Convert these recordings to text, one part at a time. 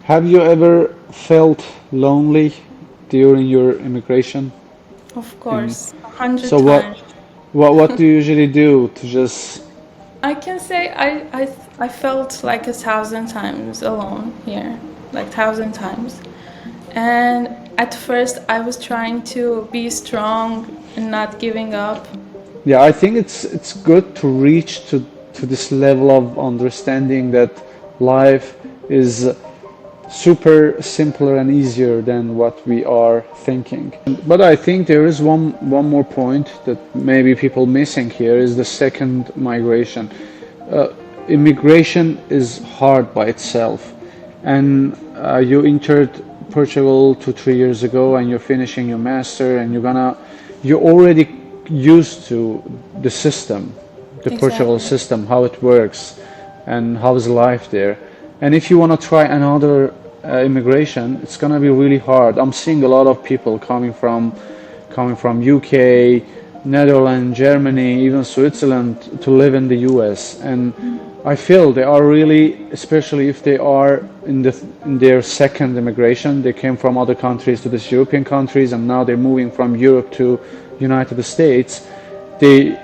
Have you ever felt lonely during your immigration? Of In course, 100 so times. what do you usually do to just I can say I felt like 1,000 times alone here, like 1,000 times. And at first, I was trying to be strong and not giving up. yeah, I think it's good to reach to this level of understanding that life is super simpler and easier than what we are thinking. But I think there is one more point that maybe people missing here is the second migration. Immigration is hard by itself, and you entered Portugal 2 3 years ago, and you're finishing your master, and you're already used to the system, the Portugal Exactly. system, how it works, and how is life there. And if you want to try another immigration, it's gonna be really hard. I'm seeing a lot of people coming from UK, Netherlands, Germany, even Switzerland to live in the US. And I feel they are really, especially if they are in their second immigration, they came from other countries to these European countries, and now they're moving from Europe to United States. They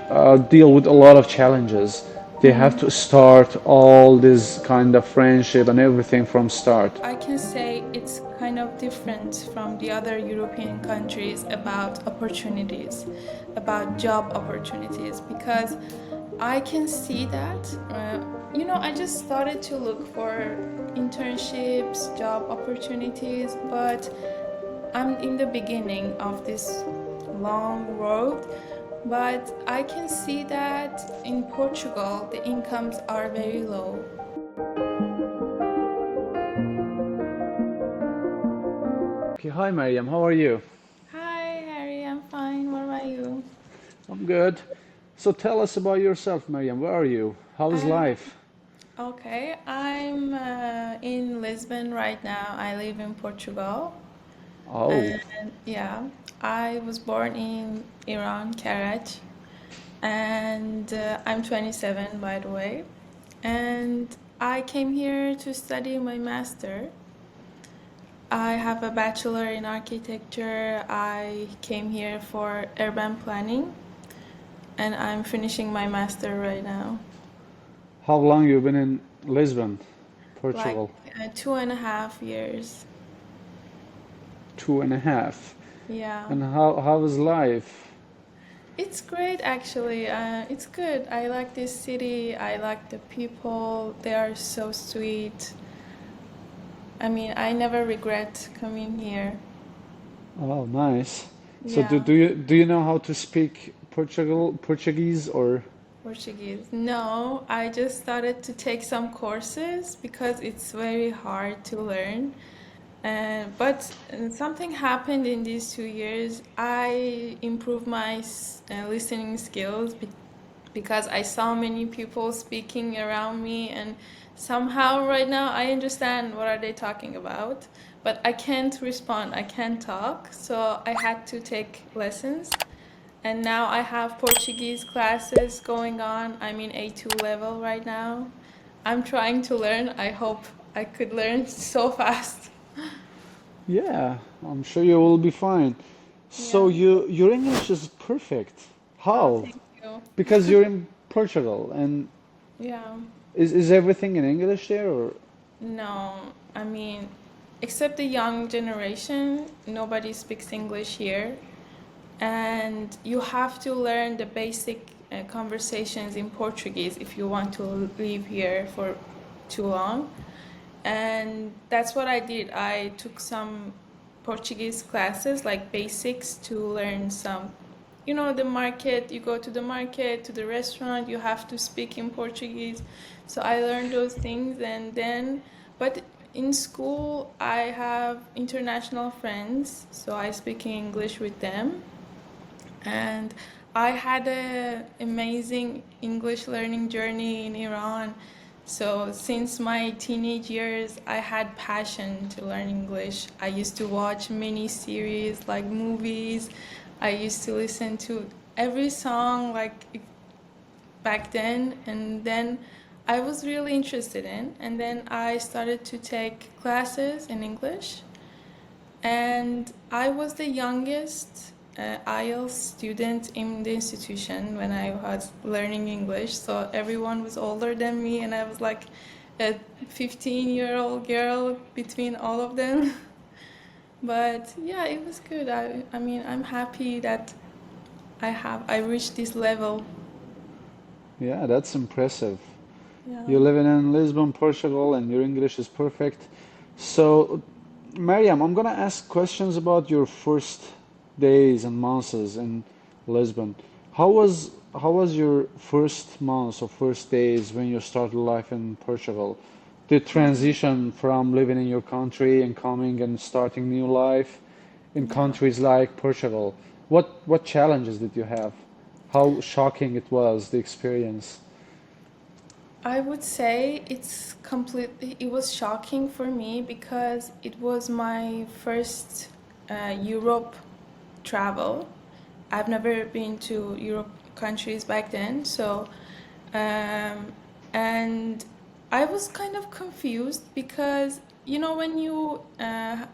deal with a lot of challenges. They have to start all this kind of friendship and everything from start. I can say it's kind of different from the other European countries about opportunities, about job opportunities, because I can see that. I just started to look for internships, job opportunities, but I'm in the beginning of this long road. But I can see that in Portugal, the incomes are very low. Okay, hi Maryam, how are you? Hi, Harry, I'm fine. What about you? I'm good. So tell us about yourself, Maryam. Where are you? How is Um, life? okay, I'm in Lisbon right now. I live in Portugal. Oh, And yeah, I was born in Iran, Karaj, and I'm 27 by the way. And I came here to study my master. I have a bachelor in architecture. I came here for urban planning, and I'm finishing my master right now. how long you been in Lisbon, Like Portugal? 2.5 years. 2.5. Yeah. And how is life? It's great actually. It's good. I like this city. I like the people. They are so sweet. I mean, I never regret coming here. Oh, nice. So do, Yeah, do you do you know how to speak Portuguese or? Portuguese. No, I just started to take some courses because it's very hard to learn. But something happened in these 2 years. I improved my listening skills because I saw many people speaking around me, and somehow right now I understand what are they talking about, but I can't respond. I can't talk, so I had to take lessons. And now I have Portuguese classes going on. I'm in A2 level right now. I'm trying to learn. I hope I could learn so fast. Yeah, I'm sure you will be fine. So Yeah. your English is perfect. Oh, How? thank you. Because you're in Portugal, and Yeah. is everything in English there or? No, I mean, except the young generation, nobody speaks English here. And you have to learn the basic conversations in Portuguese if you want to live here for too long. And that's what I did. I took some Portuguese classes, like basics, to learn some. The market, you go to the market, to the restaurant, you have to speak in Portuguese. So I learned those things, and then, but in school, I have international friends, so I speak in English with them. And I had an amazing English learning journey in Iran. So since my teenage years, I had passion to learn English. I used to watch many series like movies. I used to listen to every song like back then, and then I was really interested in, and then I started to take classes in English, and I was the youngest IELTS student in the institution when I was learning English. So everyone was older than me, and I was like a 15-year-old girl between all of them. But yeah, it was good. I mean, I'm happy that I reached this level. Yeah, that's impressive. Yeah. You're living in Lisbon, Portugal, and your English is perfect. So, Maryam, I'm gonna ask questions about your first days and months in Lisbon. How was your first months or first days when you started life in Portugal? The transition from living in your country and coming and starting new life in Yeah. countries like Portugal. What challenges did you have? How shocking it was, the experience? I would say it was shocking for me because it was my first Europe travel. I've never been to Europe countries back then, so um, and I was kind of confused because when you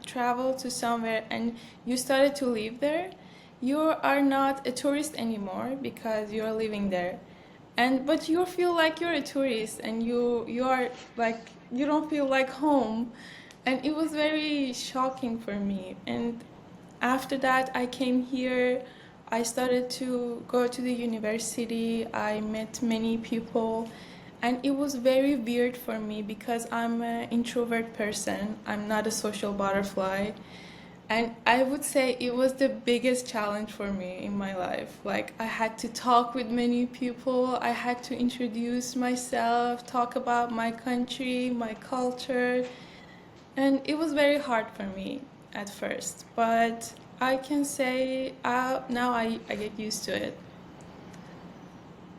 travel to somewhere and you started to live there, you are not a tourist anymore because you're living there, and but you feel like you're a tourist and you are like you don't feel like home, and it was very shocking for me. And after that, I came here. I started to go to the university. I met many people, and it was very weird for me because I'm an introvert person. I'm not a social butterfly. And I would say it was the biggest challenge for me in my life. Like, I had to talk with many people, I had to introduce myself, talk about my country, my culture, and it was very hard for me at first. But I can say now I get used to it.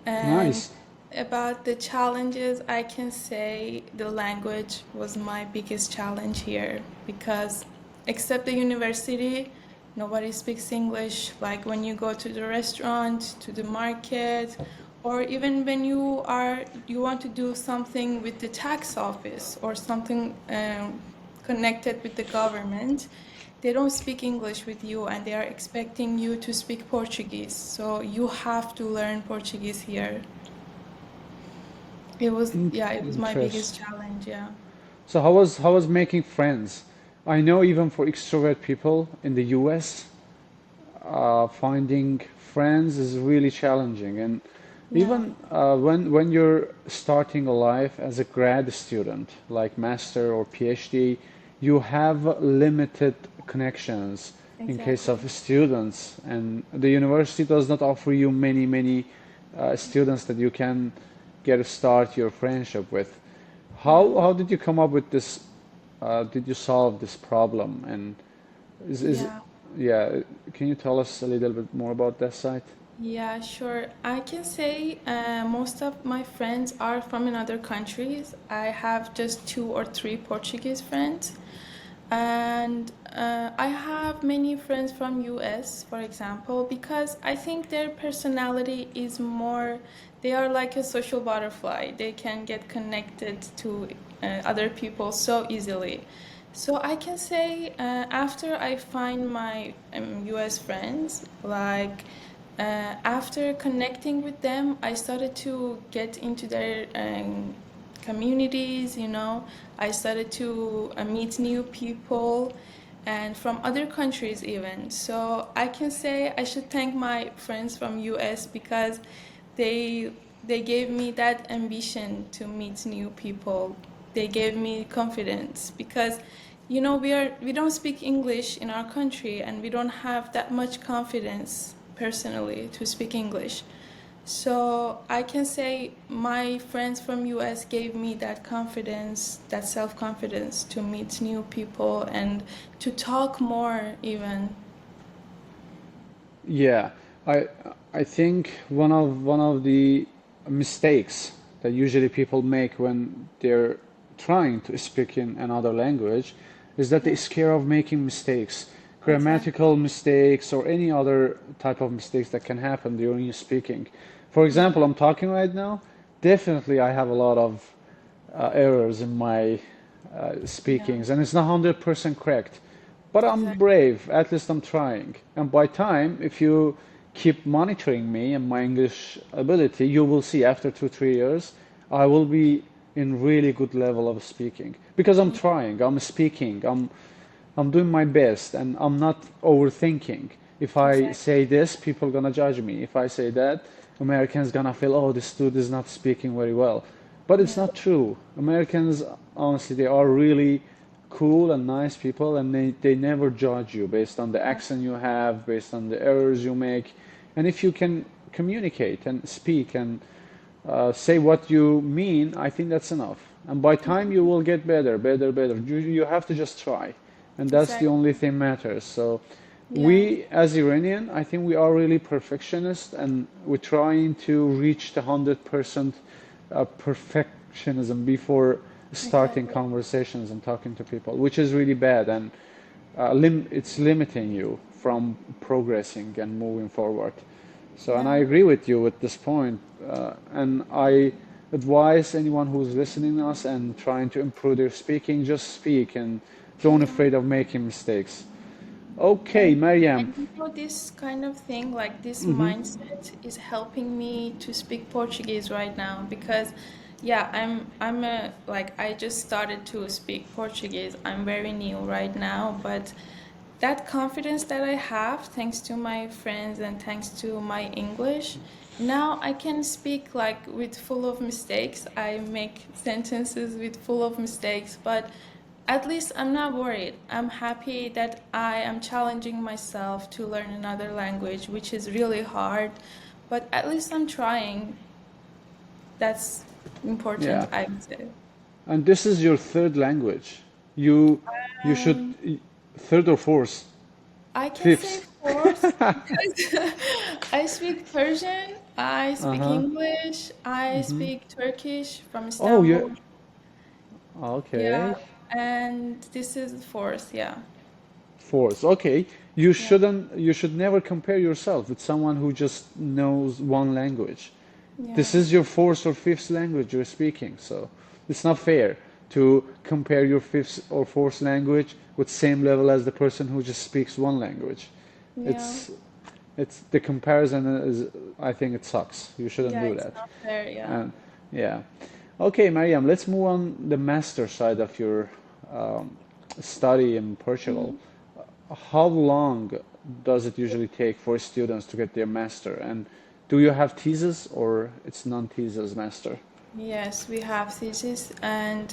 And Nice. about the challenges, I can say the language was my biggest challenge here because, except the university, nobody speaks English. Like when you go to the restaurant, to the market, or even when you want to do something with the tax office or something connected with the government, they don't speak English with you and they are expecting you to speak Portuguese. So you have to learn Portuguese here. It was my biggest Interest. challenge, yeah. So how was making friends? I know even for extrovert people in the US, finding friends is really challenging. And Yeah, even when you're starting a life as a grad student, like master or PhD, you have limited connections in case exactly. of students, and the university does not offer you many students that you can get to start your friendship with. Yeah. How did you come up with this? Did you solve this problem? And is Yeah. yeah, can you tell us a little bit more about that site? Yeah, sure. I can say most of my friends are from another countries. I have just two or three Portuguese friends. And I have many friends from US, for example, because I think their personality is more, they are like a social butterfly. They can get connected to other people so easily. So I can say after I find my US friends, like after connecting with them, I started to get into their communities. I started to meet new people and from other countries even. So I can say I should thank my friends from US because they they gave me that ambition to meet new people. They gave me confidence because we don't speak English in our country and we don't have that much confidence personally to speak English. So I can say my friends from US gave me that confidence, that self-confidence to meet new people and to talk more even. Yeah, I I think one of the mistakes that usually people make when they're trying to speak in another language is that they're Yeah, scared of making mistakes, exactly. grammatical mistakes or any other type of mistakes that can happen during you speaking. For Yeah, example, I'm talking right now, definitely I have a lot of errors in my Yeah, speakings, and it's not 100% correct. But I'm exactly. brave, at least I'm trying. And by time, if you keep monitoring me and my English ability, you will see after 2, 3 years, I will be in really good level of speaking because I'm Yeah, trying, I'm speaking, I'm doing my best, and I'm not overthinking. If I exactly. say this, people gonna judge me. If I say that, Americans gonna feel, oh, this dude is not speaking very well. But it's Yeah, not true. Americans, honestly, they are really cool and nice people, and they never judge you based on the accent you have, based on the errors you make. And if you can communicate and speak and say what you mean, I think that's enough. And by time you will get better, better, better. You have to just try. And that's the exactly. only thing matters. So Yeah, we as Iranian, I think we are really perfectionist and we're trying to reach the 100% perfectionism before starting exactly. conversations and talking to people, which is really bad and it's limiting you from progressing and moving forward. So, and I Yeah. agree with you at this point, and I advise anyone who's listening to us and trying to improve their speaking, just speak and don't Yeah. afraid of making mistakes. Okay, And Maryam. this kind of thing, like this mindset, is helping me to speak Portuguese right now because, yeah, I'm a like I just started to speak Portuguese. I'm very new right now, but that confidence that I have, thanks to my friends and thanks to my English, now I can speak like with full of mistakes. I make sentences with full of mistakes, but at least I'm not worried. I'm happy that I am challenging myself to learn another language, which is really hard, but at least I'm trying. That's important, Yeah, I would say. and this is your third language. You should Um, third or fourth, I can say fifth. fourth because I speak Persian, I speak Uh-huh. English, I speak Turkish from Oh, you Istanbul. okay. Yeah, and this is fourth, yeah. Fourth. Okay. You Yeah. shouldn't you should never compare yourself with someone who just knows one language. This Yeah. is your fourth or fifth language you're speaking, so it's not fair to compare your fifth or fourth language with same level as the person who just speaks one language. Yeah. It's it's the comparison is I think it sucks. You shouldn't Yeah, do it's that. not fair, yeah. And yeah. Okay, Mariam, let's move on the master side of your study in Portugal. Mhm. How long does it usually take for students to get their master? And do you have thesis or it's non-thesis master? Yes, we have thesis, and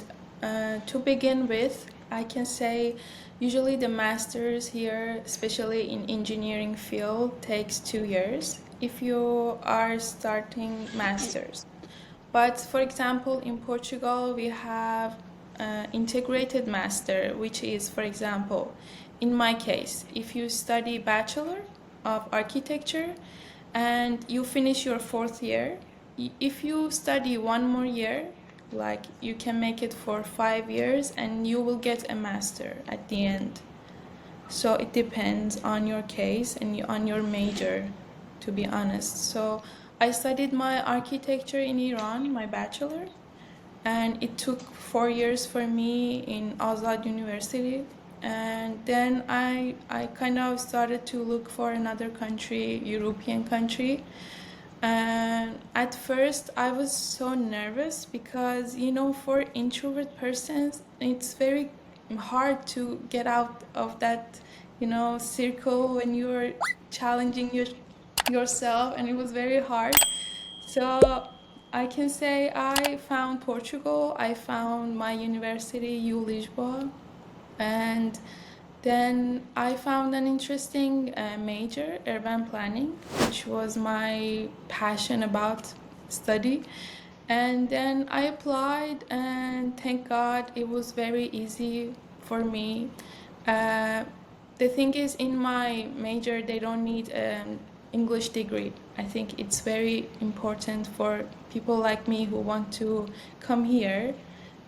to begin with, I can say usually the masters here, especially in engineering field, takes 2 years if you are starting masters. But for example, in Portugal, we have integrated master, which is, for example, in my case, if you study Bachelor of Architecture and you finish your fourth year, if you study one more year, like you can make it for 5 years and you will get a master at the end. So it depends on your case and on your major, to be honest. So I studied my architecture in Iran, my bachelor, and it took 4 years for me in Azad University. And then I kind of started to look for another country, European country. And at first, I was so nervous because, for introvert persons, it's very hard to get out of that, circle when you're challenging yourself, and it was very hard. So I can say I found Portugal, I found my university, U Lisboa, and then I found an interesting major, urban planning, which was my passion about study. And then I applied, and thank God it was very easy for me. Uh, the thing is, in my major, they don't need an English degree. I think it's very important for people like me who want to come here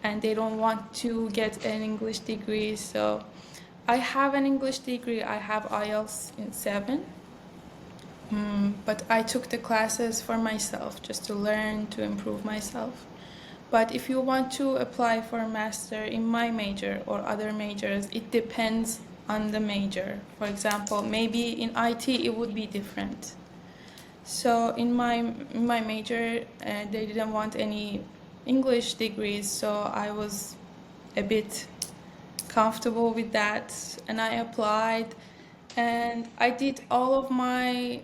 and they don't want to get an English degree. So I have an English degree. I have IELTS in 7. But I took the classes for myself just to learn, to improve myself. But if you want to apply for a master in my major or other majors, it depends on the major. For example, maybe in IT it would be different. So in my major, they didn't want any English degrees, so I was a bit comfortable with that, and I applied, and I did all of my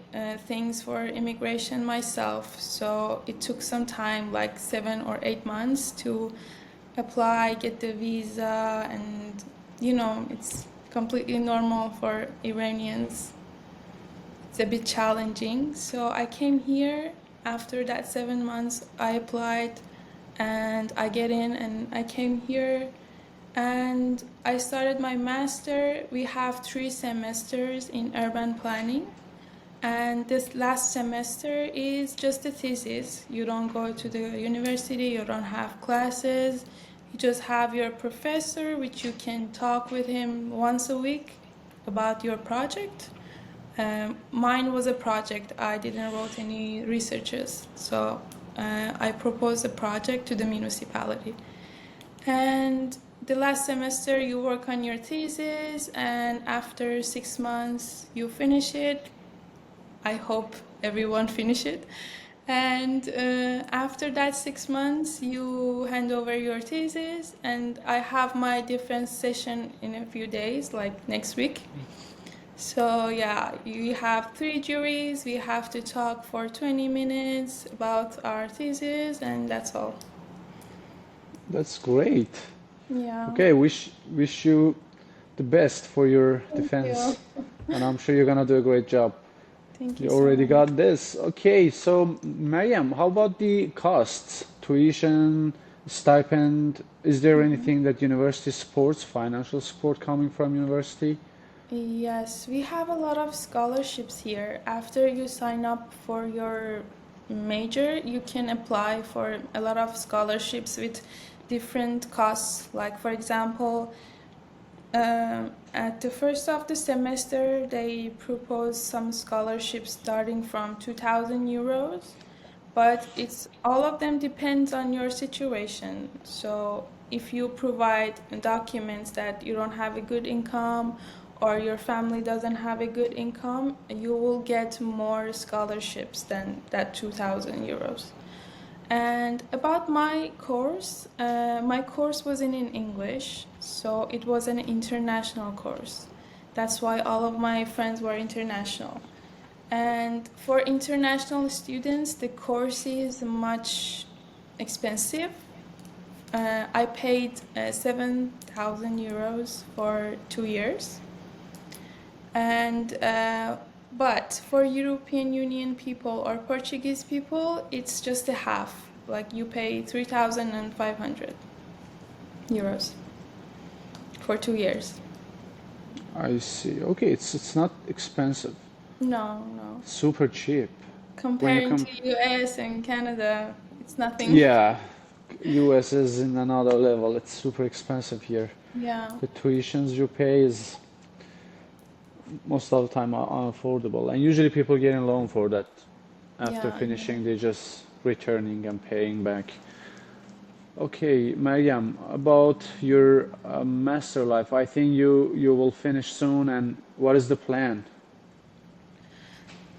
things for immigration myself. So it took some time, like 7 or 8 months, to apply, get the visa, and it's completely normal for Iranians. It's a bit challenging. So I came here. After that 7 months, I applied and I get in, and I came here and I started my master. We have 3 semesters in urban planning, and this last semester is just a thesis. You don't go to the university, you don't have classes, you just have your professor, which you can talk with him once a week about your project. Mine was a project. I didn't write any researches, so I proposed a project to the municipality. And the last semester you work on your thesis, and after 6 months you finish it. I hope everyone finish it. And after that 6 months you hand over your thesis, and I have my defense session in a few days, like next week. So yeah, you have 3 juries. We have to talk for 20 minutes about our thesis, and that's all. That's great. Yeah. Okay, wish you the best for your Thank you. defense, and I'm sure you're gonna do a great job. Thank You you so already much. got this. Okay, so Maryam, how about the costs? Tuition, stipend? Is there anything that university supports, financial support coming from university? Yes, we have a lot of scholarships here. After you sign up for your major, you can apply for a lot of scholarships with different costs. Like, for example, at the first of the semester, they propose some scholarships starting from 2,000 euros, but it's all of them depends on your situation. So if you provide documents that you don't have a good income or your family doesn't have a good income, you will get more scholarships than that 2,000 euros. And about my course wasn't in English, so it was an international course. That's why all of my friends were international. And for international students, the course is much expensive. I paid 7,000 euros for 2 years. And but for European Union people or Portuguese people, it's just a half. Like you pay 3,500 euros for 2 years. I see. Okay, it's not expensive. No, no. Super cheap. When you Comparing come, to US and Canada, it's nothing. yeah, US is in another level. It's super expensive here. Yeah. The tuitions you pay is most of the time unaffordable, and usually people get a loan for that. After Yeah, finishing, they're just returning and paying back. Okay, Maryam, about your master life, I think you will finish soon, and what is the plan?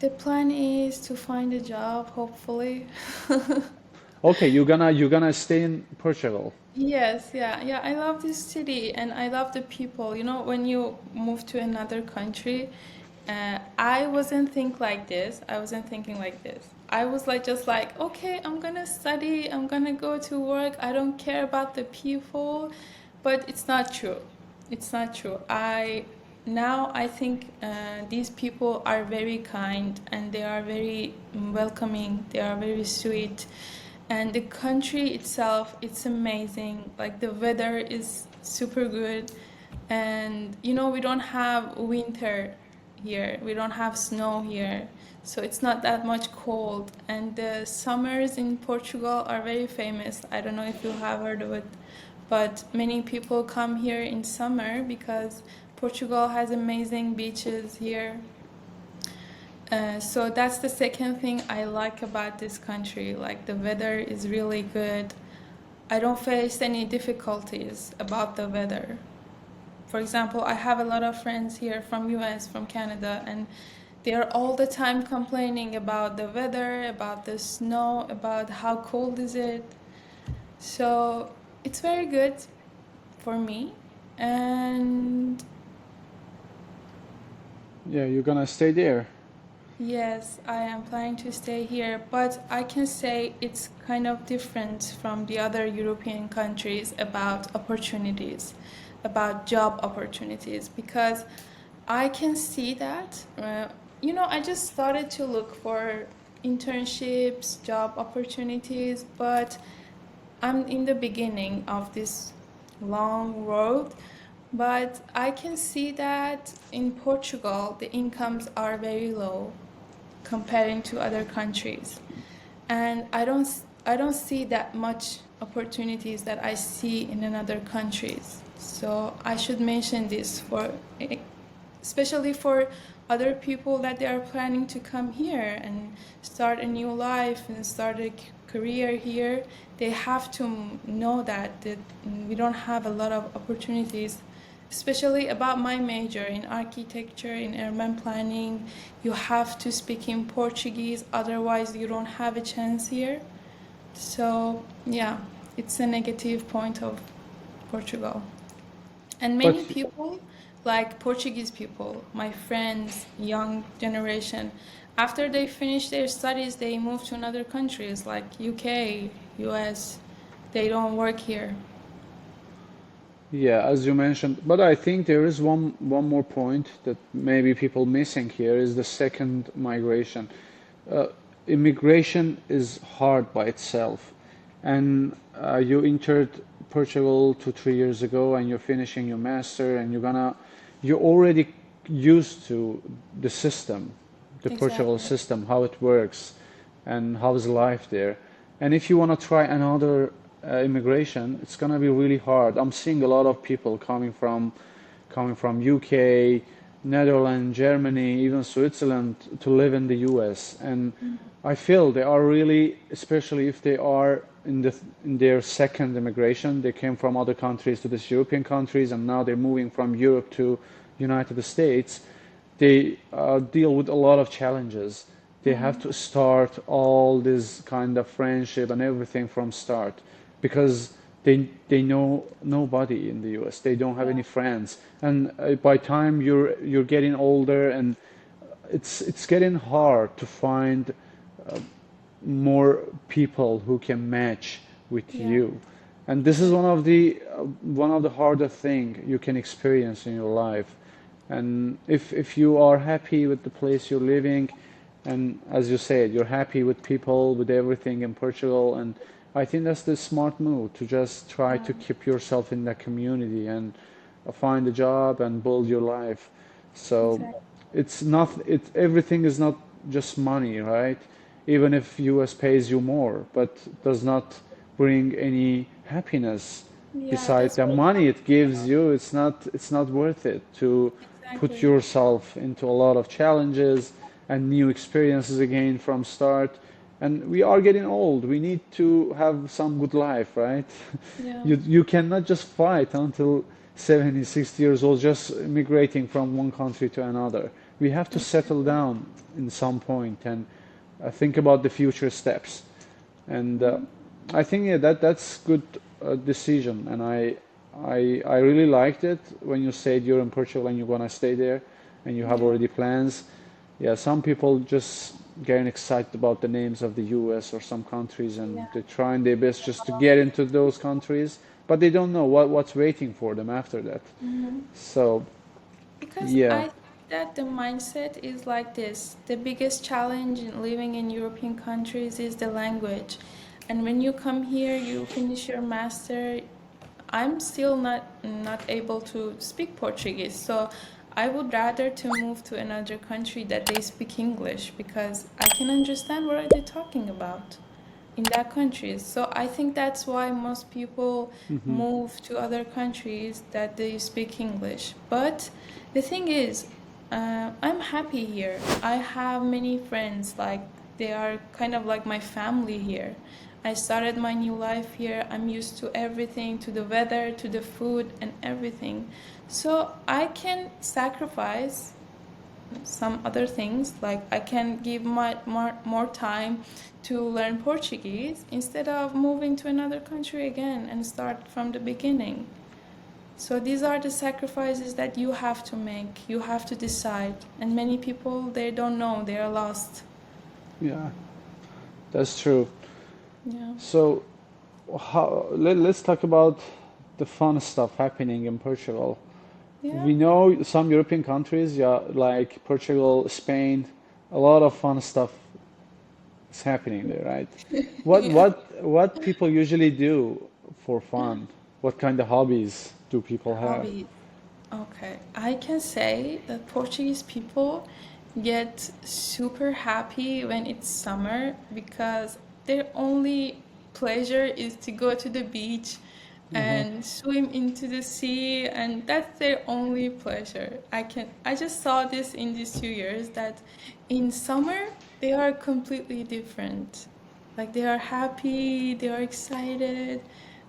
the plan is to find a job, hopefully. Okay, you're gonna stay in Portugal. Yes, yeah, yeah. I love this city and I love the people. When you move to another country, I wasn't think like this. I wasn't thinking like this. I was like just like, okay, I'm gonna study, I'm gonna go to work. I don't care about the people, but it's not true. It's not true. I think these people are very kind and they are very welcoming. They are very sweet, and the country itself, it's amazing. Like the weather is super good, and we don't have winter here. We don't have snow here, so it's not that much cold. And the summers in Portugal are very famous. I don't know if you have heard of it, but many people come here in summer because Portugal has amazing beaches here. So that's the second thing I like about this country. Like the weather is really good. I don't face any difficulties about the weather. For example, I have a lot of friends here from US, from Canada, and they're all the time complaining about the weather, about the snow, about how cold is it. So it's very good for me. And Yeah, you're gonna stay there. yes, I am planning to stay here, but I can say it's kind of different from the other European countries about opportunities, about job opportunities, because I can see that. I just started to look for internships, job opportunities, but I'm in the beginning of this long road. But I can see that in Portugal, the incomes are very low comparing to other countries. And I don't see that much opportunities that I see in other countries. So I should mention this for especially for other people that they are planning to come here and start a new life and start a career here. They have to know that we don't have a lot of opportunities, especially about my major in architecture, in urban planning. You have to speak in Portuguese, otherwise you don't have a chance here. So yeah, it's a negative point of Portugal. And But many people, like Portuguese people, my friends, young generation, after they finish their studies, they move to another countries like UK, US. They don't work here. yeah, as you mentioned, but I think there is one more point that maybe people missing here is the second migration. uh, Immigration is hard by itself, and you entered Portugal 2 3 years ago, and you're finishing your master, and you're already used to the system, the Portugal Exactly. system, how it works, and how's life there. And if you want to try another immigration, it's gonna be really hard. I'm seeing a lot of people coming from UK, Netherlands, Germany, even Switzerland to live in the US. And I feel they are really, especially if they are in their second immigration, they came from other countries to these European countries, and now they're moving from Europe to United States. They deal with a lot of challenges. They have to start all this kind of friendship and everything from start because they know nobody in the US. They don't have Yeah. any friends, and by time you're getting older, and it's getting hard to find more people who can match with Yeah. you. And this is Exactly. one of the harder thing you can experience in your life. And if you are happy with the place you're living, and as you said, you're happy with people, with everything in Portugal, and I think that's the smart move to just try to keep yourself in that community and find a job and build your life. So Exactly. it's not it everything is not just money, right? Even if US pays you more, but does not bring any happiness Yeah, beside that's the what I'm money it talking gives about. you. It's not worth it to put Exactly. yourself into a lot of challenges and new experiences again from start. And we are getting old. We need to have some good life, right? Yeah. You cannot just fight until 70, 60 years old, just migrating from one country to another. We have to settle Exactly. down in some point and think about the future steps. And I think, yeah, that's good decision. And I really liked it when you said you're in Portugal and you're gonna stay there, and you have Yeah. already plans. Yeah, some people just getting excited about the names of the US or some countries, and Yeah. they're trying their best just to get into those countries, but they don't know what's waiting for them after that. Mhm. So Because yeah. I think that the mindset is like this. The biggest challenge in living in European countries is the language. And when you come here, you finish your master. I'm still not able to speak Portuguese, so I would rather to move to another country that they speak English because I can understand what are they talking about in that countries. So I think that's why most people Hmm. move to other countries that they speak English. But the thing is, I'm happy here. I have many friends, like they are kind of like my family here. I started my new life here. I'm used to everything, to the weather, to the food, and everything. So I can sacrifice some other things, like I can give more time to learn Portuguese instead of moving to another country again and start from the beginning. So these are the sacrifices that you have to make. You have to decide. And many people, they don't know. They are lost. Yeah, that's true. Yeah. So, let's talk about the fun stuff happening in Portugal. Yeah. We know some European countries, yeah, like Portugal, Spain, a lot of fun stuff is happening there, right? What Yeah. what what people usually do for fun? What kind of hobbies do people have? Hobbies. Okay. I can say that Portuguese people get super happy when it's summer because their only pleasure is to go to the beach Uh-huh. and swim into the sea, and that's their only pleasure. I just saw this in these 2 years that in summer they are completely different. Like they are happy, they are excited,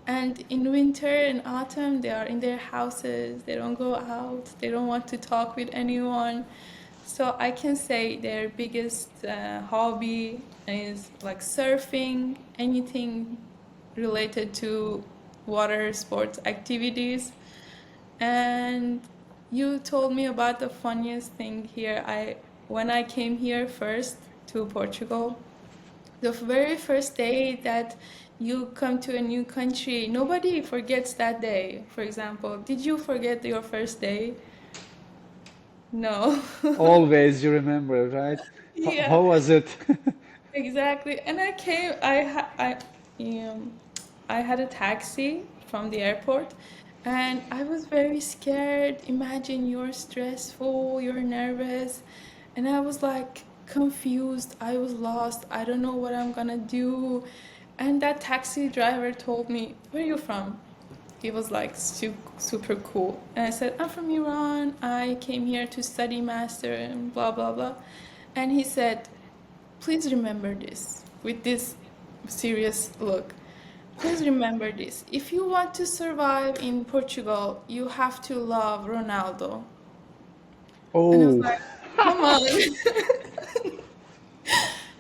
and in winter and autumn they are in their houses, they don't go out, they don't want to talk with anyone. So I can say their biggest hobby is like surfing, anything related to water sports activities. And you told me about the funniest thing here. I When I came here first to Portugal, the very first day that you come to a new country, nobody forgets that day. For example, did you forget your first day? No. Always you remember, right? Yeah. How was it? Exactly. And I came, I had a taxi from the airport and I was very scared. Imagine you're stressful, you're nervous. And I was like confused. I was lost. I don't know what I'm gonna do. And that taxi driver told me, "Where are you from?" He was like super cool. And I said, "I'm from Iran. I came here to study master and blah, blah, blah." And he said, "Please remember this," with this serious look. "Please remember this. If you want to survive in Portugal, you have to love Ronaldo." And I was Oh, like, "Come on."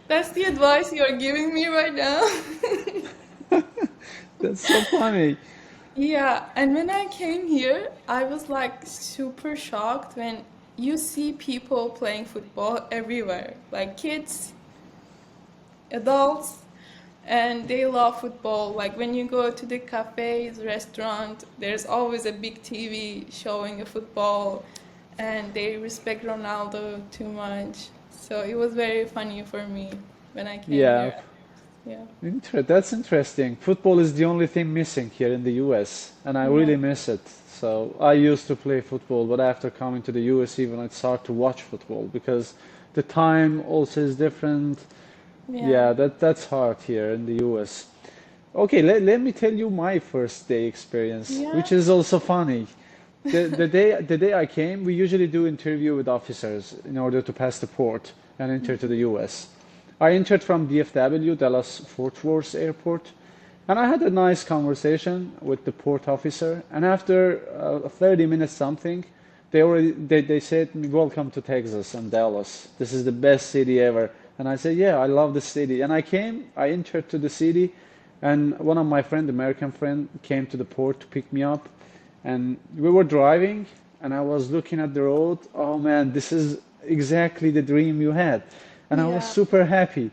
That's the advice you're giving me right now? that's so funny. Yeah, and when I came here, I was like super shocked when you see people playing football everywhere, like kids, adults, and they love football. Like when you go to the cafes, restaurant, there's always a big TV showing a football, and they respect Ronaldo too much. So it was very funny for me when I came Yeah, here. Yeah. That's interesting. Football is the only thing missing here in the US, and I Yeah. really miss it. So I used to play football, but after coming to the US, even it's hard to watch football because the time also is different. Yeah. Yeah, that's hard here in the US. Okay, let me tell you my first day experience, Yeah. which is also funny. The day I came, we usually do interview with officers in order to pass the port and enter to the US. I entered from DFW, Dallas Fort Worth Airport, and I had a nice conversation with the port officer. And after 30 minutes something, they said, "Welcome to Texas and Dallas. This is the best city ever." And I said, "Yeah, I love the city." And I entered to the city, and one of my friend, American friend, came to the port to pick me up. And we were driving, and I was looking at the road. Oh man, this is exactly the dream you had. And I was Yeah. super happy.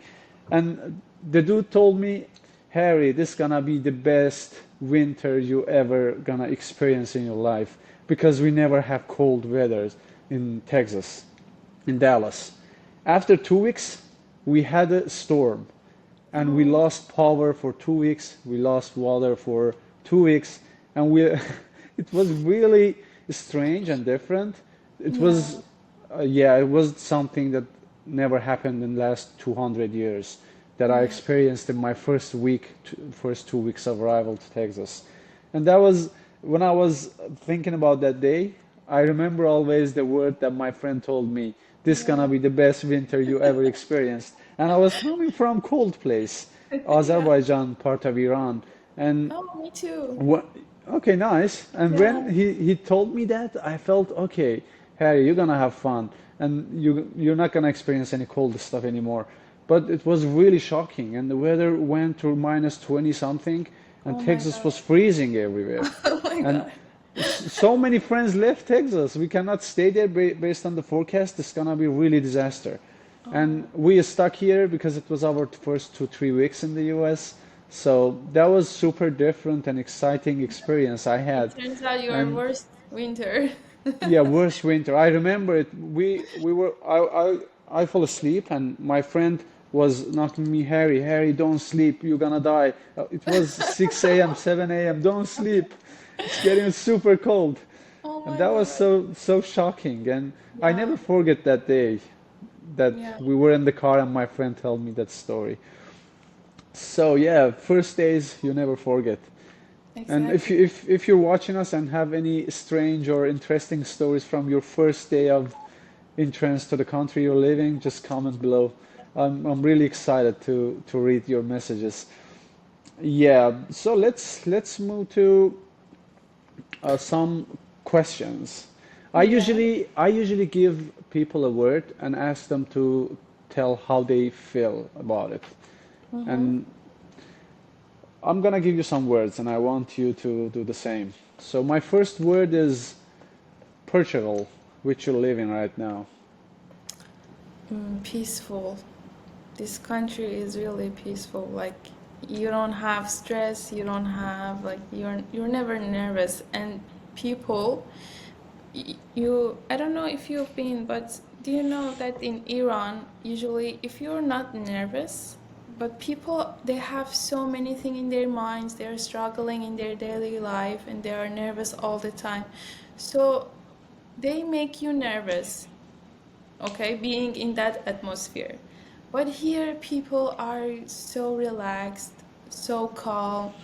And the dude told me, "Harry, this gonna be the best winter you ever gonna experience in your life because we never have cold weather in Texas, in Dallas." After 2 weeks, we had a storm and we Oh, lost power for 2 weeks. We lost water for 2 weeks, and we it was really strange and different. It yeah. was yeah, it was something that never happened in the last 200 years that I Yeah. experienced in my first 2 weeks of arrival to Texas. And that was when I was thinking about that day. I remember always the word that my friend told me, this Yeah. gonna be the best winter you ever experienced. And I was coming from cold place, Yeah. Azerbaijan, part of Iran. And Oh, me too. what, okay, nice. And Yeah. when he told me that, I felt, okay, Harry, you're gonna have fun, and you're not gonna experience any cold stuff anymore. But it was really shocking, and the weather went to minus 20 something, and Oh my Texas God. was freezing everywhere. Oh my And God. so many friends left Texas. We cannot stay there based on the forecast. It's gonna be really disaster. And Oh, we are stuck here because it was our first 2, 3 weeks in the US. So that was super different and exciting experience I it had. turns out your And worst winter. yeah, worst winter. I remember it. We were I fell asleep and my friend was knocking me, Harry, Harry, don't sleep. You're gonna die. It was 6 a.m., 7 a.m. Don't sleep. It's getting super cold. Oh And my that was God. so shocking. And I Yeah. never forget that day that Yeah. we were in the car and my friend told me that story. So yeah, first days you never forget. And Exactly. if you're watching us and have any strange or interesting stories from your first day of entrance to the country you're living, just comment below. I'm really excited to read your messages. Yeah, so let's move to some questions. Yeah. I usually give people a word and ask them to tell how they feel about it. Mm-hmm. And I'm gonna give you some words and I want you to do the same. So my first word is Portugal, which you're living right now. Peaceful. This country is really peaceful. Like you don't have stress, you don't have like you're never nervous. And people, you I don't know if you've been, but do you know that in Iran, usually if you're not nervous, but people they have so many things in their minds, they're struggling in their daily life and they are nervous all the time. So they make you nervous, okay, being in that atmosphere. But here, people are so relaxed, so calm.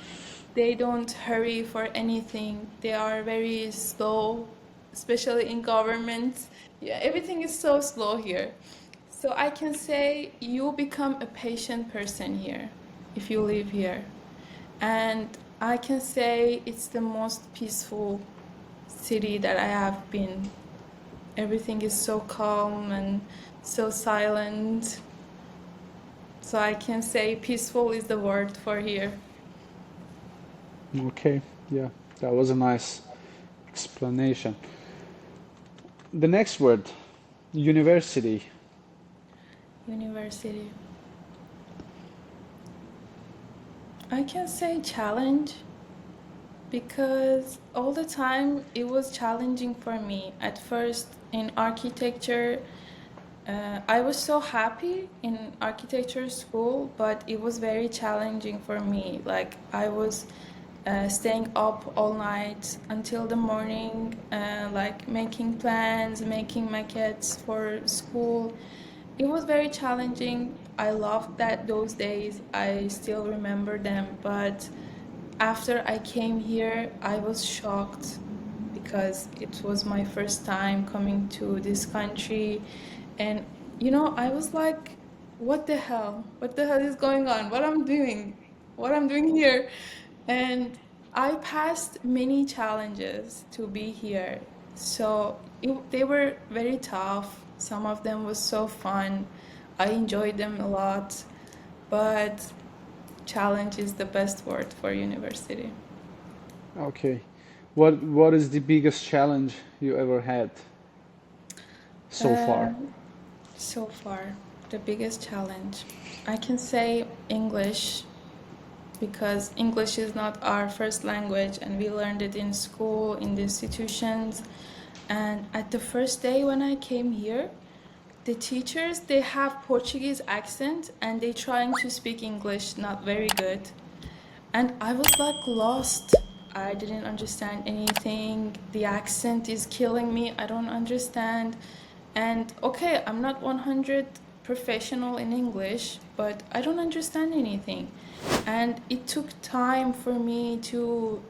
They don't hurry for anything. They are very slow, especially in government. Yeah, everything is so slow here. So I can say you become a patient person here if you live here. And I can say it's the most peaceful city that I have been. Everything is so calm and so silent. So I can say peaceful is the word for here. Okay, yeah, that was a nice explanation. The next word, university. University. I can say challenge because all the time it was challenging for me. At first in architecture, I was so happy in architecture school, but it was very challenging for me. Like I was staying up all night until the morning, like making plans, making maquettes for school. It was very challenging. I loved that those days. I still remember them, but after I came here, I was shocked because it was my first time coming to this country. And, I was like, what the hell? What the hell is going on? What I'm doing? What I'm doing here? And I passed many challenges to be here. So they were very tough. Some of them was so fun. I enjoyed them a lot. But challenge is the best word for university. Okay. What is the biggest challenge you ever had so far? Um, so far, the biggest challenge. I can say English because English is not our first language and we learned it in school, in the institutions. And at the first day when I came here, the teachers, they have Portuguese accent and they trying to speak English not very good. And I was like lost. I didn't understand anything. The accent is killing me. I don't understand. And okay, I'm not 100 professional in English, but I don't understand anything. And it took time for me to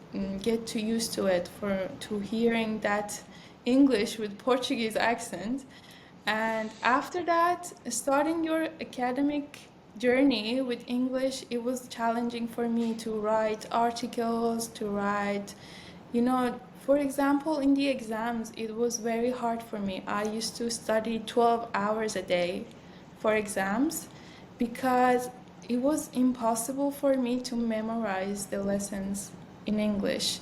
get to used to it, for to hearing that English with Portuguese accent. And after that, starting your academic journey with English, it was challenging for me to write articles, to write, for example, in the exams, it was very hard for me. I used to study 12 hours a day for exams because it was impossible for me to memorize the lessons in English.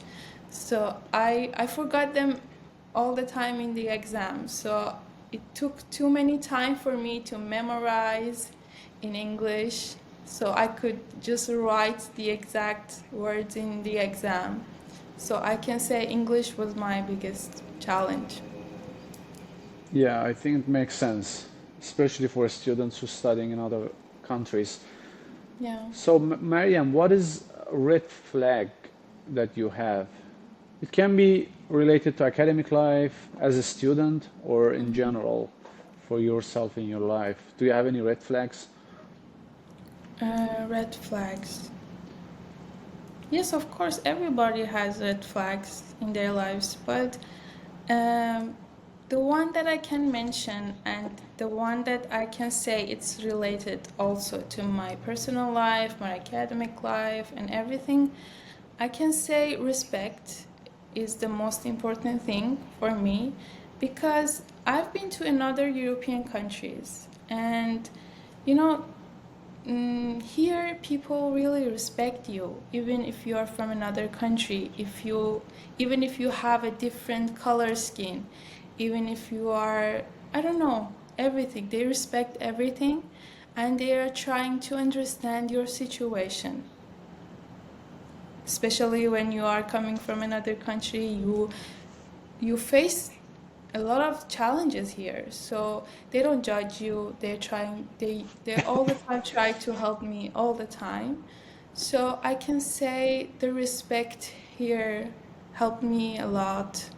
So I forgot them all the time in the exam. So it took too many time for me to memorize in English so I could just write the exact words in the exam. So I can say English was my biggest challenge. Yeah, I think it makes sense, especially for students who studying in other countries. Yeah. So, Mariam, what is a red flag that you have? It can be related to academic life as a student or in general for yourself in your life. Do you have any red flags? Red flags. Yes, of course, everybody has red flags in their lives, but um, the one that I can mention and the one that I can say it's related also to my personal life, my academic life, and everything, I can say respect is the most important thing for me because I've been to another European countries and you know here people really respect you even if you are from another country, even if you have a different color skin, even if you are, I don't know, everything, they respect everything and they are trying to understand your situation, especially when you are coming from another country. You face a lot of challenges here, so they don't judge you. They all the time try to help me all the time. So I can say the respect here helped me a lot,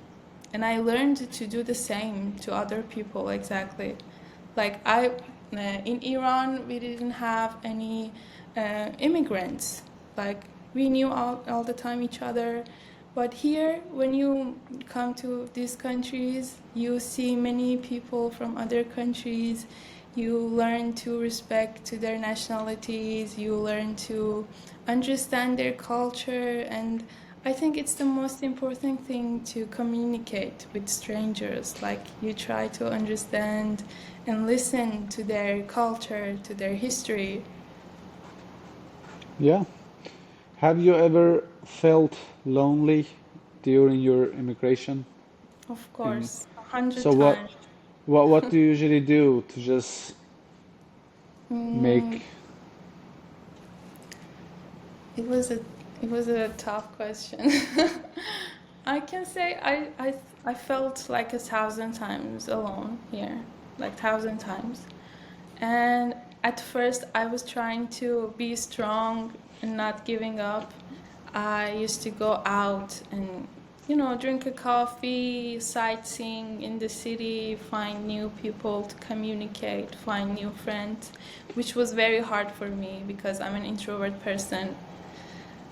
and I learned to do the same to other people. Exactly, like in Iran we didn't have any immigrants. Like we knew all the time each other. But here, when you come to these countries, you see many people from other countries. You learn to respect to their nationalities. You learn to understand their culture. And I think it's the most important thing to communicate with strangers. Like you try to understand and listen to their culture, to their history. Yeah. Have you ever felt lonely during your immigration? Of In course, 100 so what times. what do you usually do to just Mm, make It was a it was a tough question. I can say I felt like 1,000 times alone here, like 1,000 times. And at first I was trying to be strong and not giving up. I used to go out and drink a coffee, sightseeing in the city, find new people to communicate, find new friends, which was very hard for me because I'm an introvert person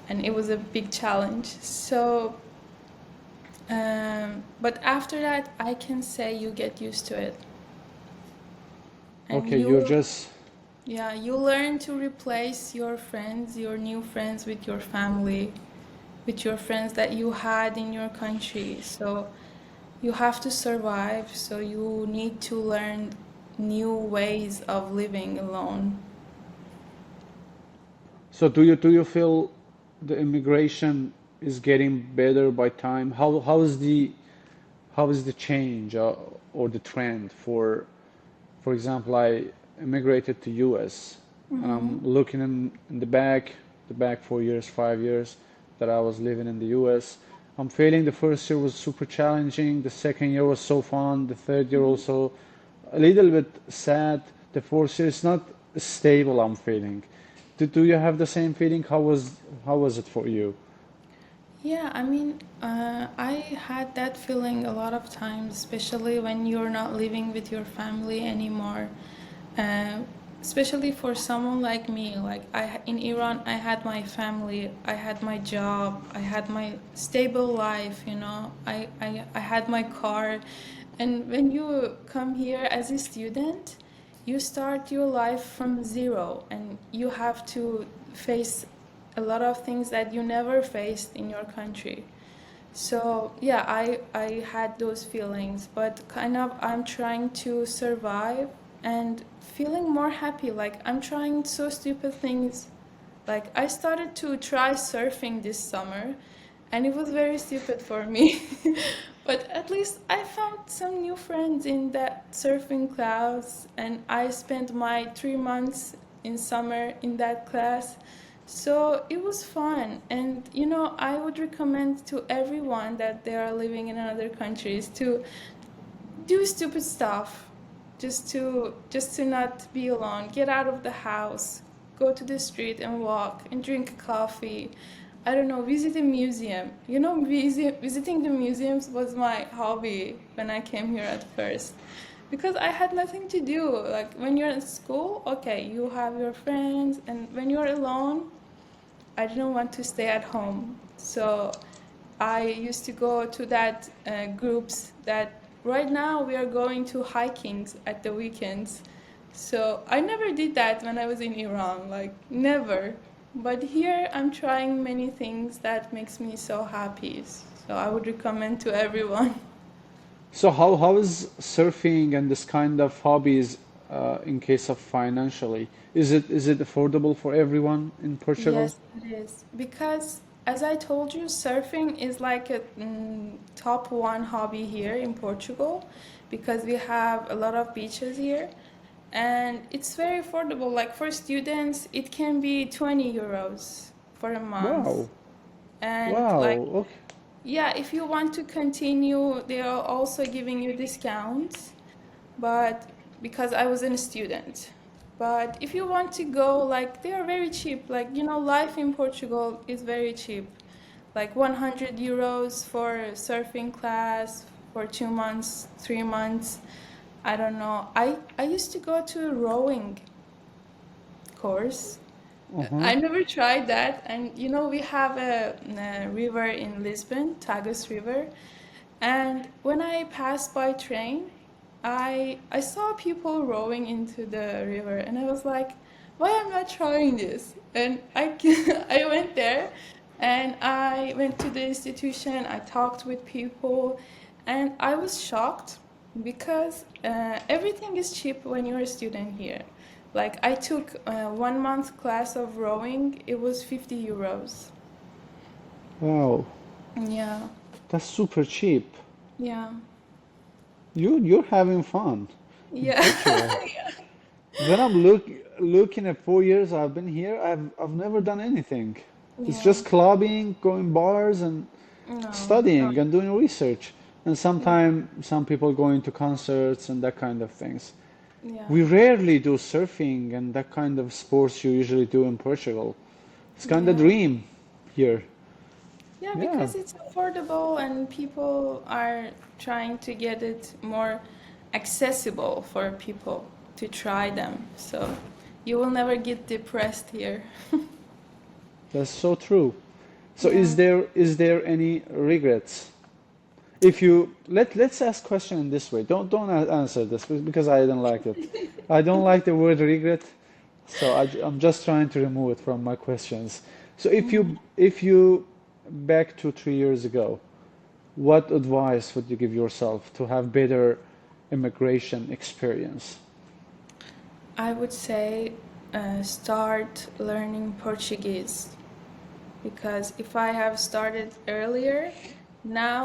and it was a big challenge. So, but after that, I can say you get used to it, and okay, you're just yeah, you learn to replace your friends, your new friends, with your family, with your friends that you had in your country. So you have to survive. So you need to learn new ways of living alone. so do you feel the immigration is getting better by time? How is the change or the trend for example, I immigrated to US and Mm-hmm. I'm looking in the back 4 years, 5 years that I was living in the US. I'm feeling the first year was super challenging, the second year was so fun, the third year also a little bit sad, the fourth year is not stable, I'm feeling. Do you have the same feeling? How was it for you? Yeah, I mean, I had that feeling a lot of times, especially when you're not living with your family anymore. Uh, especially for someone like me. Like in Iran, I had my family, I had my job, I had my stable life, you know. I had my car. And when you come here as a student, you start your life from zero, and you have to face a lot of things that you never faced in your country. So yeah, I had those feelings, but kind of I'm trying to survive and feeling more happy. Like I'm trying so stupid things. Like I started to try surfing this summer, and it was very stupid for me. But at least I found some new friends in that surfing class, and I spent my 3 months in summer in that class. So it was fun, and you know, I would recommend to everyone that they are living in other countries to do stupid stuff, just to not be alone. Get out of the house, go to the street and walk and drink coffee. I don't know, visit a museum. You know, visiting the museums was my hobby when I came here at first. Because I had nothing to do. Like when you're in school, okay, you have your friends, and when you're alone, I didn't want to stay at home. So I used to go to that groups that right now we are going to hikings at the weekends. So I never did that when I was in Iran, like never. But here I'm trying many things that makes me so happy. So I would recommend to everyone. So how is surfing and this kind of hobbies in case of financially? Is it affordable for everyone in Portugal? Yes, it is. Because, as I told you, surfing is like a top one hobby here in Portugal because we have a lot of beaches here and it's very affordable. Like for students, it can be 20 euros for a month. Wow. And like, Wow. Okay. yeah, if you want to continue, they are also giving you discounts, but because I wasn't a student. But if you want to go, like they are very cheap. Like you know, life in Portugal is very cheap. Like 100 euros for surfing class for 2 months, 3 months. I don't know. I used to go to a rowing course. Uh-huh. I never tried that. And you know, we have a river in Lisbon, Tagus River. And when I passed by train, I saw people rowing into the river, and I was like, why am I not trying this? And I went there, and I went to the institution. I talked with people, and I was shocked because everything is cheap when you're a student here. Like I took a 1 month class of rowing. It was 50 euros. Wow. Yeah, That's super cheap. yeah, You're having fun in yeah. Portugal. When I'm looking at 4 years I've been here, I've never done anything. It's Yeah. just clubbing, going bars and No. studying and doing research. And sometimes some people going to concerts and that kind of things. Yeah. We rarely do surfing and that kind of sports you usually do in Portugal. It's kind of Yeah. dream here. Yeah, Yeah, because it's affordable and people are trying to get it more accessible for people to try them. So you will never get depressed here. that's so true. So Yeah. is there any regrets? If you let's ask question in this way. Don't answer this because I don't like it. I don't like the word regret, so I'm just trying to remove it from my questions. So if you back to 3 years ago, what advice would you give yourself to have better immigration experience? I would say start learning Portuguese because if I have started earlier, now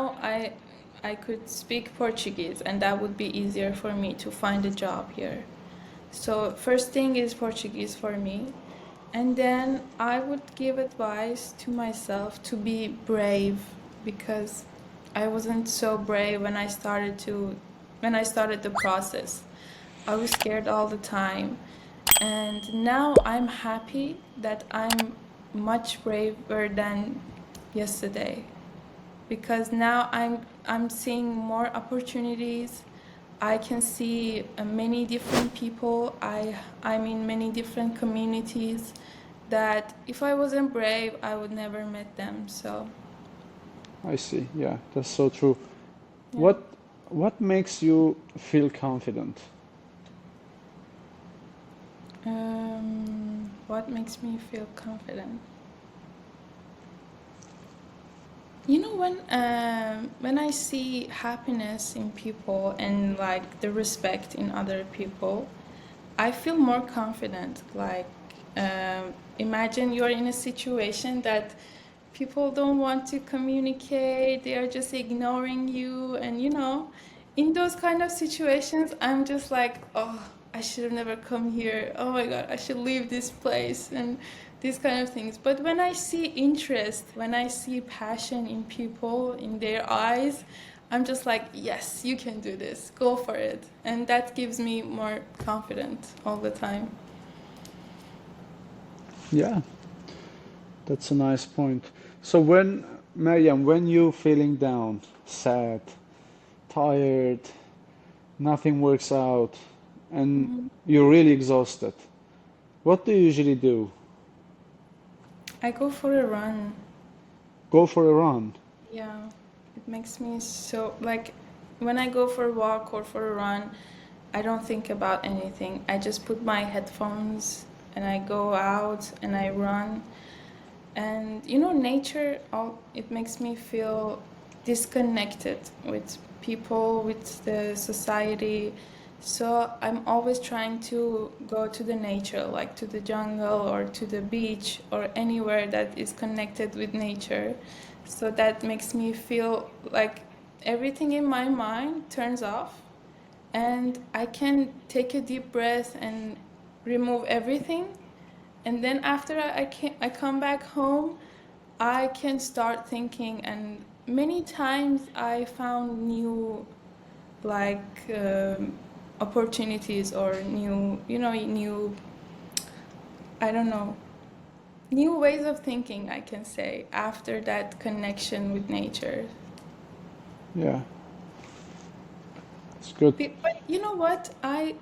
I could speak Portuguese and that would be easier for me to find a job here. So first thing is Portuguese for me. And then I would give advice to myself to be brave because I wasn't so brave when I started the process. I was scared all the time. And now I'm happy that I'm much braver than yesterday because now I'm seeing more opportunities. I can see many different people. I'm in many different communities that if I wasn't brave, I would never met them. So, I see. Yeah, that's so true. yeah. What what makes you feel confident? What makes me feel confident? You know, when I see happiness in people and like the respect in other people, I feel more confident. Like, imagine you're in a situation that people don't want to communicate, they are just ignoring you, and in those kind of situations, I'm just like, oh, I should have never come here. Oh my God, I should leave this place, and these kind of things. But when I see interest, when I see passion in people, in their eyes, I'm just like, yes, you can do this. Go for it. And that gives me more confidence all the time. Yeah, that's a nice point. So when Maryam, when you feeling down, sad, tired, nothing works out, and Mhm. you're really exhausted, what do you usually do? I go for a run. Go for a run. Yeah, it makes me so like when I go for a walk or for a run, I don't think about anything. I just put my headphones and I go out and I run. And nature, all it makes me feel disconnected with people, with the society. So I'm always trying to go to the nature, like to the jungle or to the beach or anywhere that is connected with nature. So that makes me feel like everything in my mind turns off and I can take a deep breath and remove everything. And then after I come back home, I can start thinking, and many times I found new like opportunities or new, I don't know, new ways of thinking, I can say, after that connection with nature. Yeah, it's good. But you know what? I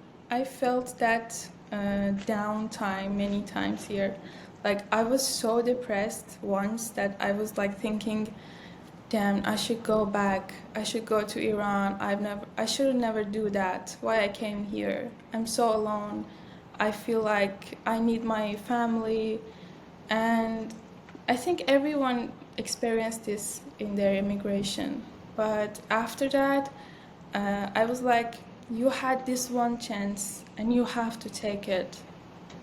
felt that downtime many times here. Like I was so depressed once that I was like thinking, damn, I should go back. I should go to Iran. I should never do that. Why I came here? I'm so alone. I feel like I need my family, and I think everyone experienced this in their immigration. But after that, I was like, you had this one chance and you have to take it.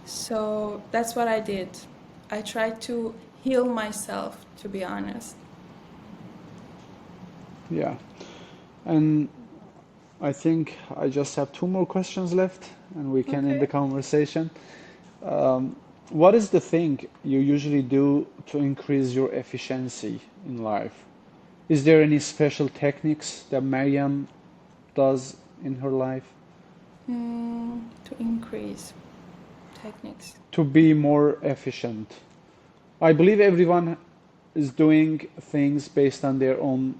So that's what I did. I tried to heal myself, to be honest. Yeah, and I think I just have two more questions left, and we can end the Okay. conversation. What is the thing you usually do to increase your efficiency in life? Is there any special techniques that Maryam does in her life To increase techniques. to be more efficient? I believe everyone is doing things based on their own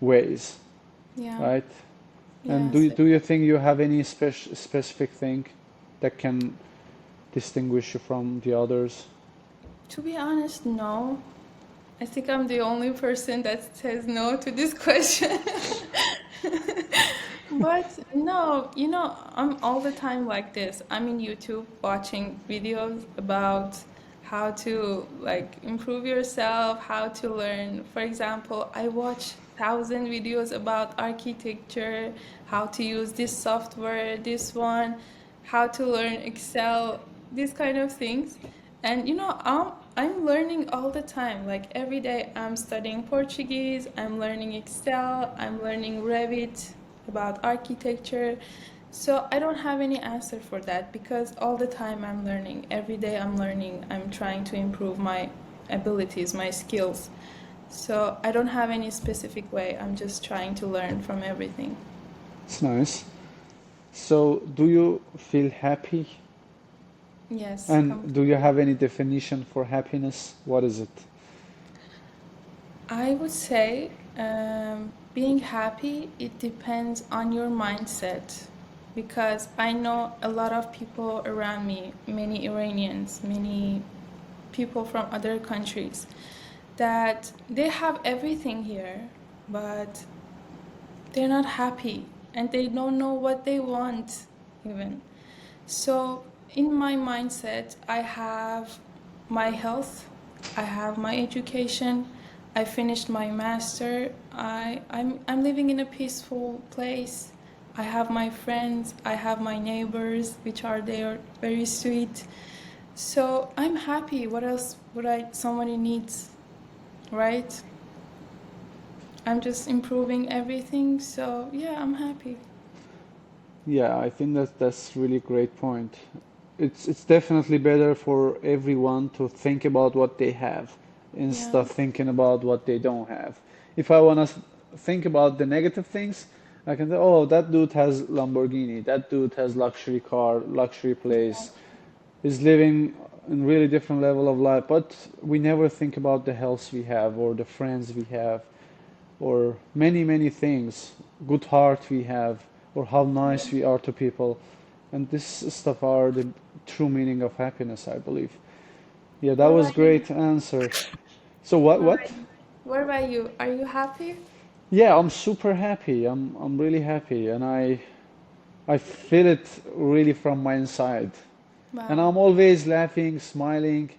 ways, Yeah. right? And Yes. do you think you have any specific thing that can distinguish you from the others? To be honest, no. I think I'm the only person that says no to this question. But no, I'm all the time like this. I'm in YouTube watching videos about how to like improve yourself, how to learn. For example, I watch 1,000 videos about architecture, how to use this software, this one, how to learn Excel, these kind of things. And I'm learning all the time. Like every day I'm studying Portuguese, I'm learning Excel, I'm learning Revit about architecture. So I don't have any answer for that because all the time I'm learning. Every day I'm learning. I'm trying to improve my abilities, my skills. So I don't have any specific way. I'm just trying to learn from everything. It's nice. So, do you feel happy? Yes, And do you have any definition for happiness? What is it? I would say being happy, it depends on your mindset. Because I know a lot of people around me, many Iranians, many people from other countries, that they have everything here, but they're not happy and they don't know what they want even. So in my mindset, I have my health, I have my education, I finished my master, I'm living in a peaceful place. I have my friends, I have my neighbors, which are there, very sweet. So I'm happy. What else would somebody needs, right? I'm just improving everything, so yeah, I'm happy. Yeah, I think that's really great point. It's definitely better for everyone to think about what they have instead Yeah, of thinking about what they don't have. If I want to think about the negative things, I can say, oh, that dude has Lamborghini, that dude has luxury car, luxury place, is living in really different level of life. But we never think about the health we have or the friends we have or many, many things, good heart we have, or how yeah. nice we are to people. And this stuff are the true meaning of happiness, I believe. Yeah, that What was about you? great answer. So what, What what? about you? What about you? Are you happy? Yeah, I'm super happy. I'm really happy and I feel it really from my inside. And Wow. I'm always laughing, smiling.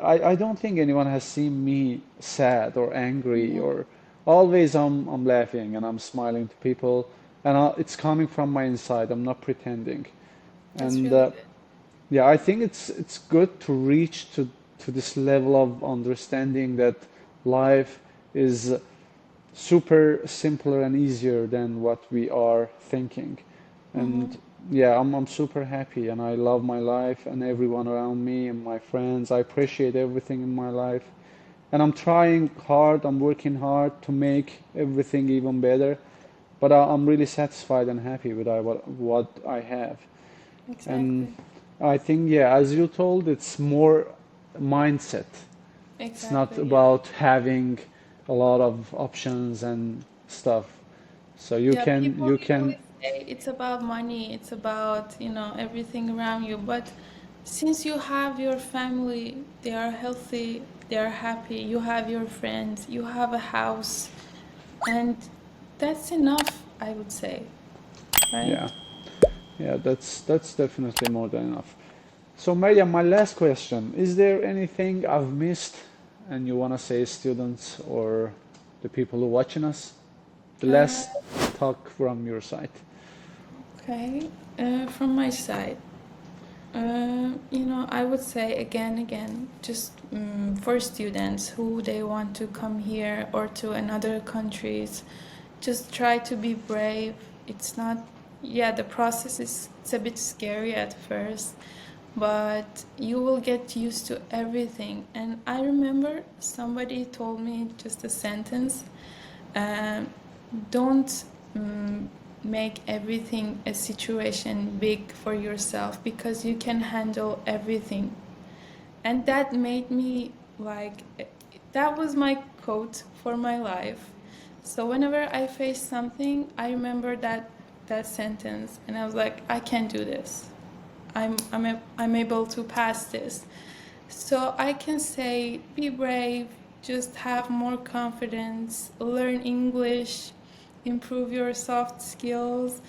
I don't think anyone has seen me sad or angry Yeah, or always I'm laughing and I'm smiling to people and it's coming from my inside. I'm not pretending. that's And really good. yeah, I think it's good to reach to this level of understanding that life is super simpler and easier than what we are thinking. Mm-hmm. And yeah, I'm super happy and I love my life and everyone around me and my friends. I appreciate everything in my life. And I'm trying hard, I'm working hard to make everything even better. But I'm really satisfied and happy with what I have. And Exactly. I think, yeah, as you told, it's more mindset. It's not Exactly. Yeah. about having a lot of options and stuff. So you Yeah, can people you usually can say it's about money, it's about, everything around you. But since you have your family, they are healthy, they are happy, you have your friends, you have a house, and that's enough, I would say, yeah. right? Yeah, that's definitely more than enough. So Maryam, my last question, is there anything I've missed and you want to say students or the people who are watching us? The Uh, last talk from your side. okay. From my side, I would say again, just for students who they want to come here or to another countries, just try to be brave. It's not, yeah, the process is it's a bit scary at first, but you will get used to everything. And I remember somebody told me just a sentence, um, don't make everything a situation big for yourself because you can handle everything. And that made me like, that was my quote for my life. So whenever I face something, I remember that sentence, and I was like, I can do this. I'm able to pass this. So I can say, be brave, just have more confidence, learn English, improve your soft skills,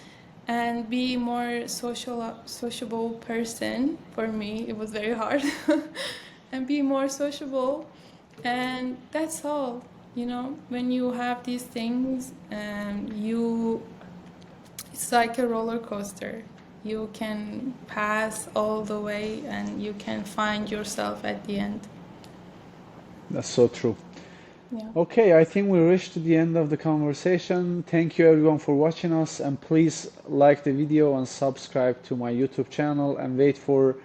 and be more sociable person. For me, it was very hard, and be more sociable, and that's all. When you have these things, it's like a roller coaster. You can pass all the way and you can find yourself at the end. That's so true. Yeah. Okay, I think we reached to the end of the conversation. Thank you everyone for watching us and please like the video and subscribe to my YouTube channel and wait for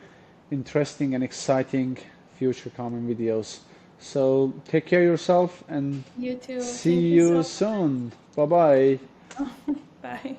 interesting and exciting future coming videos. So take care of yourself and You too. see Thank you you so soon. Bye bye. much. Bye.